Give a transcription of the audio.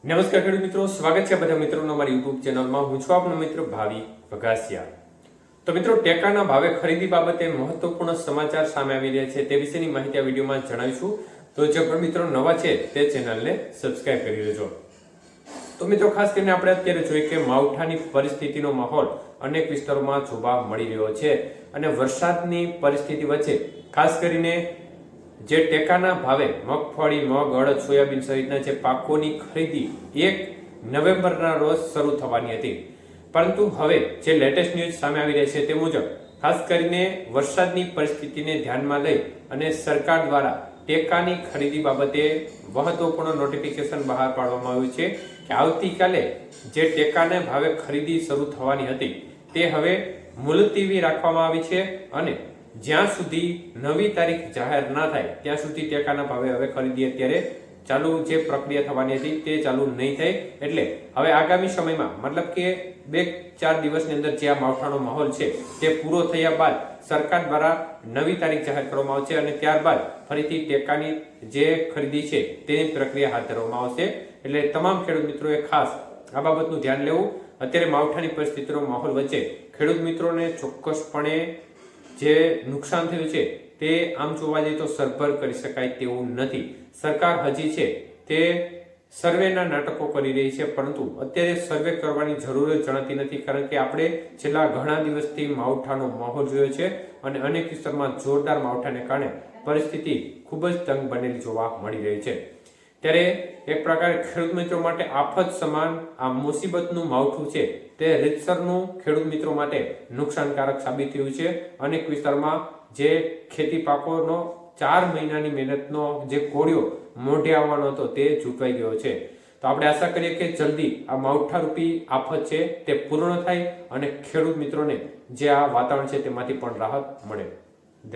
નમસ્કાર ખેડૂત મિત્રો, સ્વાગત છે બધા મિત્રોનો અમારી યુટ્યુબ ચેનલમાં. હું છું આપનો મિત્ર ભાવિ વઘાસિયા. તો મિત્રો, ટેકાના ભાવે ખરીદી બાબતે મહત્વપૂર્ણ સમાચાર સામે આવી રહ્યા છે તે વિશેની માહિતી આ વિડીયોમાં જણાવીશું. તો જે પણ મિત્રો નવા છે તે ચેનલને સબસ્ક્રાઇબ કરી લેજો. તો મિત્રો, ખાસ કરીને આપણે અત્યારે જોઈએ કે માવઠાની પરિસ્થિતિનો માહોલ અનેક વિસ્તારોમાં જોવા મળી રહ્યો છે અને વરસાદની પરિસ્થિતિ વચ્ચે ખાસ કરીને જે ટેકાના ભાવે મગફળી, મગ, અડદ, સોયાબીન સહિતના જે પાકોની ખરીદી 1 નવેમ્બરના રોજ શરૂ થવાની હતી, પરંતુ હવે જે લેટેસ્ટ ન્યૂઝ સામે આવી રહ્યા છે તે મુજબ ખાસ કરીને વરસાદની પરિસ્થિતિને ધ્યાનમાં લઈ અને સરકાર દ્વારા ટેકાની ખરીદી બાબતે મહત્વપૂર્ણ નોટિફિકેશન બહાર પાડવામાં આવ્યું છે કે આવતીકાલે જે ટેકાના ભાવે ખરીદી શરૂ થવાની હતી તે હવે મુલતવી રાખવામાં આવી છે અને જ્યાં સુધી નવી તારીખ જાહેર ના થાય ત્યાં સુધી ટેકાના ભાવે હવે ખરીદી અત્યારે ચાલુ જે પ્રક્રિયા થવાની હતી તે ચાલુ નહીં થાય. એટલે હવે આગામી સમયમાં મતલબ કે 2-4 દિવસની અંદર જે આ માવઠાનો માહોલ છે તે પૂરો થયા બાદ સરકાર દ્વારા નવી તારીખ જાહેર કરવામાં આવશે અને ત્યારબાદ ફરીથી ટેકાની જે ખરીદી છે તેની પ્રક્રિયા હાથ ધરવામાં આવશે. એટલે તમામ ખેડૂત મિત્રોએ ખાસ આ બાબતનું ધ્યાન લેવું. અત્યારે માવઠાની પરિસ્થિતિનો માહોલ વચ્ચે ખેડૂત મિત્રોને ચોક્કસપણે જે નુકસાન થયું છે તે આમ જોવા જઈએ તો સરભર કરી શકાય તેવું નથી. સરકાર હજી છે તે સર્વેના નાટકો કરી રહી છે, પરંતુ અત્યારે સર્વે કરવાની જરૂર જણાતી નથી, કારણ કે આપણે છેલ્લા ઘણા દિવસથી માવઠાનો માહોલ જોયો છે અને અનેક વિસ્તારમાં જોરદાર માવઠાને કારણે પરિસ્થિતિ ખૂબ જ તંગ બનેલી જોવા મળી રહી છે. ત્યારે એક પ્રકારે ખેડૂત મિત્રો માટે આફત સમાન આ મુસીબતનું માવઠું છે તે રીતસરનું ખેડૂત મિત્રો માટે નુકસાનકારક સાબિત થયું છે. અનેક વિસ્તારમાં જે ખેતી પાકોનો 4 મહિનાની મહેનતનો જે કોળિયો મોઢે આવવાનો હતો તે ચૂકવાઈ ગયો છે. તો આપણે આશા કરીએ કે જલ્દી આ માવઠારૂપી આફત છે તે પૂર્ણ થાય અને ખેડૂત મિત્રોને જે આ વાતાવરણ છે તેમાંથી પણ રાહત મળે.